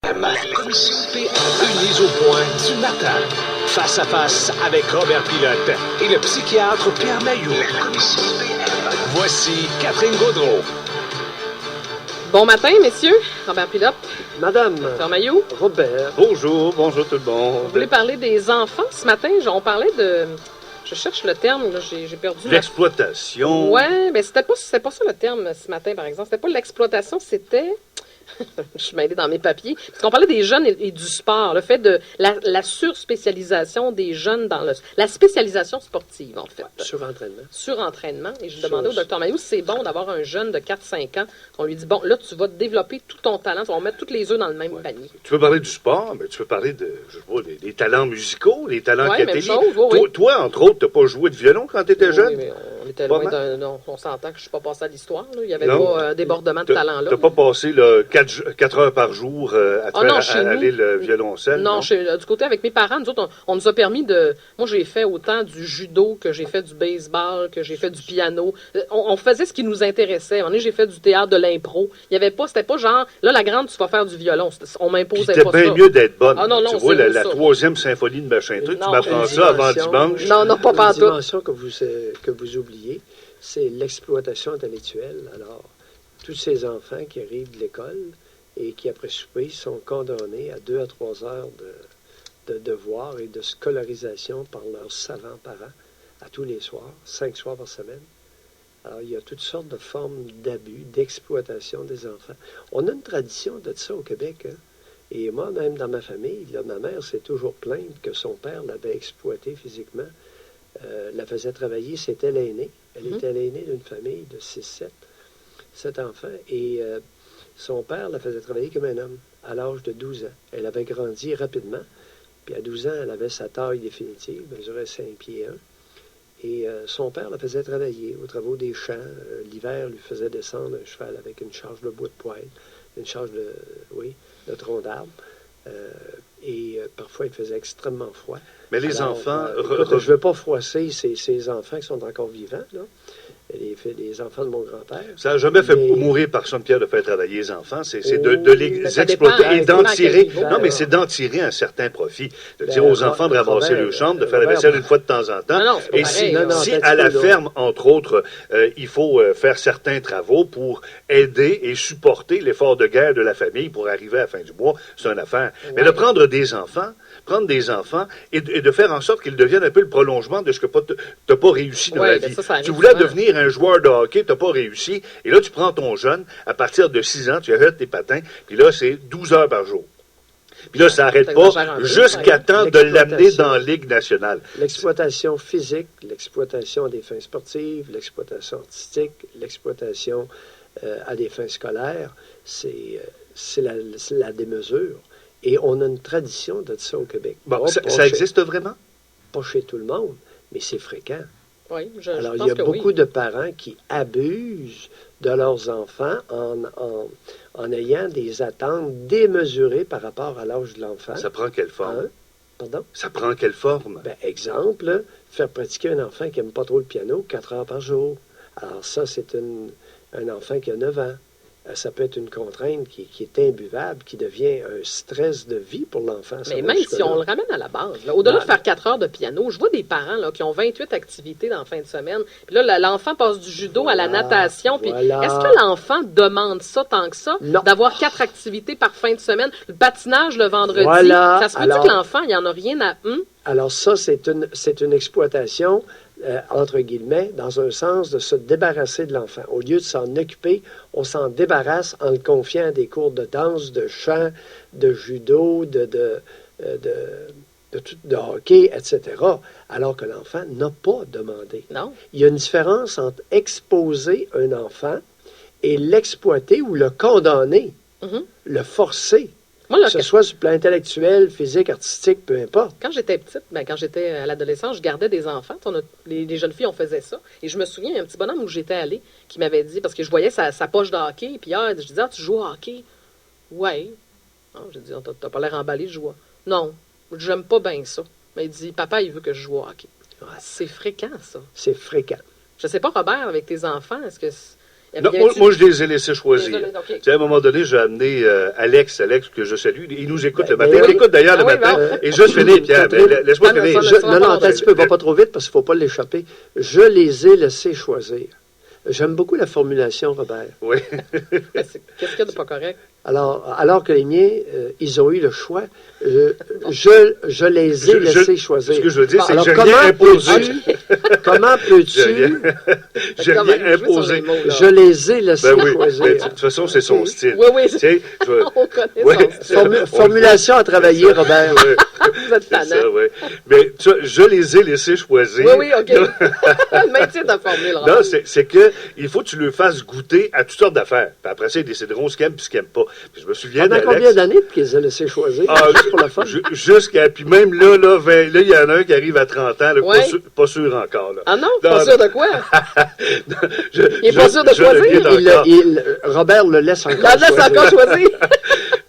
La commission PM, une mise au point du matin. Face à face avec Robert Pilote et le psychiatre Pierre Mailloux. La commission PM. Voici Catherine Gaudreault. Bon matin, messieurs. Robert Pilote. Madame. Pierre Mailloux. Robert. Bonjour tout le monde. Vous voulez parler des enfants ce matin? On parlait de... Je cherche le terme, là, j'ai perdu... L'exploitation. Ouais, mais c'était pas ça le terme ce matin, par exemple. C'était pas l'exploitation, c'était... Je suis mêlée dans mes papiers. Parce qu'on parlait des jeunes et du sport. Le fait de la surspécialisation des jeunes dans la spécialisation sportive, en fait. Ouais, surentraînement. Surentraînement. Et je demandais au docteur Mailloux si c'est bon d'avoir un jeune de 4-5 ans qu'on lui dit, bon, là, tu vas développer tout ton talent, tu vas mettre tous les œufs dans le même panier. Tu peux parler du sport, mais tu peux parler de, je sais pas, des talents musicaux, des talents catéliques. Toi, entre autres, t'as pas joué de violon quand tu étais jeune? Mais on était loin d'un... Non, on s'entend que je suis pas passé à l'histoire. Là. Il n'y avait pas un débordement de talent là. T'as pas passé 4 heures par jour à aller le violoncelle? Non, du côté avec mes parents, nous autres, on nous a permis de... Moi, j'ai fait autant du judo que j'ai fait du baseball, que j'ai fait du piano. On faisait ce qui nous intéressait. À un moment donné, j'ai fait du théâtre, de l'impro. Il y avait pas... C'était pas genre, là, la grande, tu vas faire du violon. On m'imposait pas ça. C'était bien mieux d'être bonne. Ah, non, tu vois, la troisième symphonie de machin truc, tu m'apprends ça avant dimanche. Non, pas pantoute. La dimension que vous oubliez, c'est l'exploitation intellectuelle. Alors, tous ces enfants qui arrivent de l'école et qui, après souper, sont condamnés à 2 à 3 heures de devoirs et de scolarisation par leurs savants parents à tous les soirs, 5 soirs par semaine. Alors, il y a toutes sortes de formes d'abus, d'exploitation des enfants. On a une tradition de ça au Québec, hein? Et moi, même dans ma famille, là, ma mère s'est toujours plainte que son père l'avait exploitée physiquement, la faisait travailler. C'était l'aînée. Elle était l'aînée d'une famille de 7 enfants. Et son père la faisait travailler comme un homme à l'âge de 12 ans. Elle avait grandi rapidement. Puis à 12 ans, elle avait sa taille définitive, mesurait 5 pieds 1. Et son père la faisait travailler aux travaux des champs. L'hiver, lui faisait descendre un cheval avec une charge de bois de poêle, une charge de tronc d'arbre. Et parfois, il faisait extrêmement froid. Mais les enfants... Écoute, je ne veux pas froisser ces enfants qui sont encore vivants, là. Les enfants de mon grand-père. Ça n'a jamais fait mourir personne, Pierre, de faire travailler les enfants. C'est de les exploiter et d'en tirer. Non, mais c'est d'en tirer un certain profit. De dire aux enfants de ramasser leur chambre, de faire la vaisselle une fois de temps en temps. Non, et si à la ferme, entre autres, il faut faire certains travaux pour aider et supporter l'effort de guerre de la famille pour arriver à la fin du mois, c'est une affaire. Mais de prendre des enfants et de faire en sorte qu'ils deviennent un peu le prolongement de ce que tu n'as pas réussi dans la vie. Tu voulais devenir un joueur de hockey, tu n'as pas réussi, et là, tu prends ton jeune, à partir de 6 ans, tu achètes tes patins, puis là, c'est 12 heures par jour. Puis là, ça n'arrête pas jusqu'à temps de l'amener dans la Ligue nationale. L'exploitation physique, l'exploitation à des fins sportives, l'exploitation artistique, l'exploitation à des fins scolaires, c'est la démesure. Et on a une tradition de ça au Québec. Bon, ça existe vraiment? Pas chez tout le monde, mais c'est fréquent. Oui, alors, il y a beaucoup de parents qui abusent de leurs enfants en ayant des attentes démesurées par rapport à l'âge de l'enfant. Ça prend quelle forme? Hein? Pardon? Ça prend quelle forme? Ben, exemple, faire pratiquer un enfant qui n'aime pas trop le piano 4 heures par jour. Alors ça, c'est un enfant qui a 9 ans. Ça peut être une contrainte qui est imbuvable, qui devient un stress de vie pour l'enfant. Mais même si on le ramène à la base, là, au-delà de faire 4 heures de piano, je vois des parents là, qui ont 28 activités dans la fin de semaine. Puis là, l'enfant passe du judo à la natation. Puis est-ce que l'enfant demande ça tant que ça, d'avoir 4 activités par fin de semaine? Le patinage le vendredi, ça se peut-tu que l'enfant, il n'y en a rien à... Alors ça, c'est une exploitation... entre guillemets, dans un sens de se débarrasser de l'enfant. Au lieu de s'en occuper, on s'en débarrasse en le confiant à des cours de danse, de chant, de judo, de hockey, etc., alors que l'enfant n'a pas demandé. Non. Il y a une différence entre exposer un enfant et l'exploiter ou le condamner, le forcer. Moi, là, que ce soit sur le plan intellectuel, physique, artistique, peu importe. Quand j'étais petite, quand j'étais à l'adolescence, je gardais des enfants. Les jeunes filles, on faisait ça. Et je me souviens, il y a un petit bonhomme où j'étais allée qui m'avait dit, parce que je voyais sa poche de hockey, puis je disais, tu joues au hockey? Oui. J'ai dit, t'as pas l'air emballé, je joue. Non, j'aime pas bien ça. Mais il dit, papa, il veut que je joue au hockey. Ouais. C'est fréquent, ça. C'est fréquent. Je sais pas, Robert, avec tes enfants, est-ce que Non, moi, je les ai laissés choisir. Désolé, ok. Tu sais, à un moment donné, j'ai amené Alex, que je salue. Il nous écoute le Ben matin. oui. Il écoute d'ailleurs Ah le oui, matin. bon. Et juste finir, Pierre. Catherine. Mais laisse-moi finir. Non, attends un petit peu, va pas trop vite parce qu'il ne faut pas l'échapper. Je les ai laissés choisir. J'aime beaucoup la formulation, Robert. Oui. Qu'est-ce qu'il y a de pas correct? Alors que les miens, ils ont eu le choix, je les ai laissés choisir. Ce que je veux dire, c'est que Alors, j'ai rien imposé. comment peux-tu... J'ai Comme rien elle joue sur imposé. les mots, là. Je les ai laissés Ben oui, choisir. mais de toute façon, c'est son style. Oui, oui, Tu sais, je vais- on connaît Ouais. son style. Formulation à travailler, Robert. Ouais, Vous êtes c'est tannant. ça, oui. Mais tu vois, je les ai laissés choisir. Oui, oui, OK. Maintien de formule, Non, Robert. c'est que il faut que tu leur fasses goûter à toutes sortes d'affaires. Puis après ça, ils décideront ce qu'ils aiment et ce qu'ils n'aiment pas. Puis je me souviens Pendant d'Alex. combien d'années qu'ils les a laissés choisir? Ah, Juste pour la fun. Jusqu'à. Puis même là, il y en a un qui arrive à 30 ans, là, Ouais. pas sûr encore. Là. Ah non, Non, pas non. sûr de quoi? Il est pas sûr de je le choisir. guide encore. Robert le laisse encore La laisse choisir. encore choisir.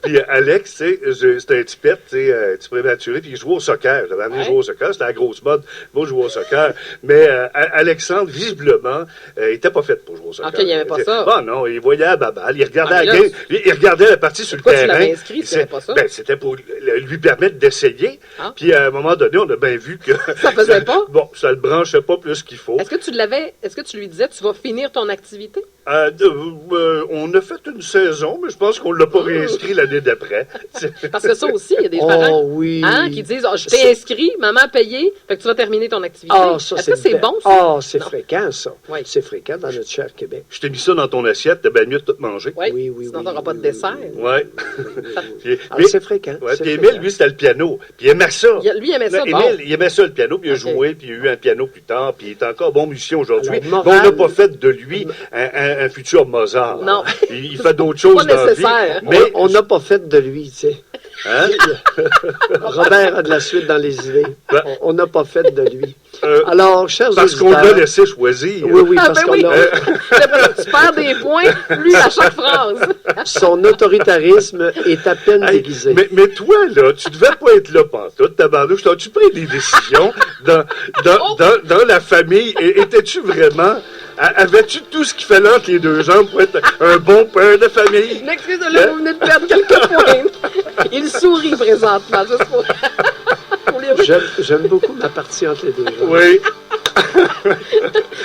Puis Alex, tu sais, c'était un petit pet, tu sais, un petit prématuré, puis il jouait au soccer. J'avais amené Ouais. jouer au soccer, c'était la grosse mode. Moi, je jouais au soccer. Mais Alexandre, visiblement, il était pas fait pour jouer au soccer. Ok, il aimait pas ça. Ah non, il voyait la baballe, il regardait Ah, mais la là, game, il regardait la partie sur le pourquoi tu terrain. l'avais inscrit s'il aimait pas ça? Ben, c'était pour lui permettre d'essayer. Ah. Puis à un moment donné, on a bien vu que... Ça faisait pas? Bon, ça le branchait pas plus qu'il faut. Est-ce que tu lui disais, tu vas finir ton activité? On a fait une saison, mais je pense qu'on l'a pas réinscrit l'année d'après. Parce que ça aussi, il y a des Oh parents oui. qui disent, je t'ai inscrit, maman a payé, fait que tu vas terminer ton activité. Ça, Est-ce que c'est bon, ça? C'est Non. fréquent, ça. Oui. C'est fréquent dans notre cher Québec. Je t'ai mis ça dans ton assiette, t'as bien mieux de tout manger. Oui, Oui, oui, sinon oui, t'auras pas de oui, dessert. Ouais. Puis, C'est fréquent. ouais, c'est puis fréquent. Émile, lui, c'était le piano. Puis il aimait ça. Lui, il aimait ça, Émile, bon. il aimait ça, le piano, puis il a Ok. joué, puis il a eu un piano plus tard, puis il est encore bon musicien aujourd'hui. Alors, Mais moral- on n'a pas fait de lui un futur Mozart. Non. Il fait d'autres choses Pas dans la vie. nécessaire. Mais On n'a pas fait de lui, tu sais. Hein? Robert a de la suite dans les idées. Ben, On n'a pas fait de lui. euh, Alors, chers parce qu'on auditeurs... l'a laissé choisir. Oui, oui, Ah, parce ben qu'on oui. a... Tu perds des points, lui, à chaque phrase. Son autoritarisme est à peine Hey, déguisé. mais toi, là, tu devais pas être là pantoute, tabarnouche. T'as-tu pris des décisions dans la famille? Et étais-tu vraiment... Avais-tu tout ce qu'il fallait entre les deux jambes pour être un bon père de famille? Excusez, là, vous venez de perdre quelques points. Il sourit présentement, juste pour lire. J'aime beaucoup ma partie entre les deux jambes. Oui.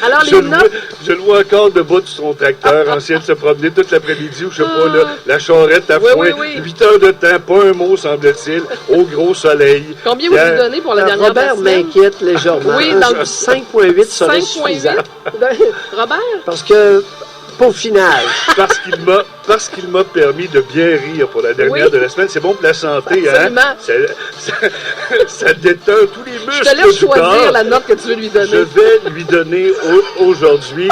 Alors, Je les le, notes... vois, je le vois encore debout sur son tracteur, ancien de se promener toute l'après-midi, ou je sais pas, là, la charrette à Oui, foin. oui, oui. 8 heures de temps, pas un mot, semble-t-il, au gros soleil. Combien vous lui donnez pour la dernière Robert de la semaine? m'inquiète légèrement. Oui, dans le- 5,8 serait 5,8? suffisant. Robert? Parce que, pour final, Parce qu'il m'a permis de bien rire pour la dernière Oui. de la semaine. C'est bon pour la santé, Absolument. hein? Ça détend tous les Je muscles te laisse du corps. choisir la note que tu veux lui Je donner. vais lui donner aujourd'hui.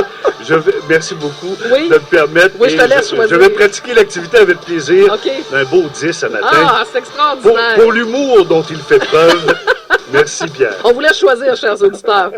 Merci beaucoup Oui. de me permettre. Oui, je te Et laisse choisir. Je vais pratiquer l'activité avec plaisir. OK. Un beau 10 ce matin. Ah, c'est extraordinaire. Pour l'humour dont il fait preuve. Merci, Pierre. On vous laisse choisir, chers auditeurs.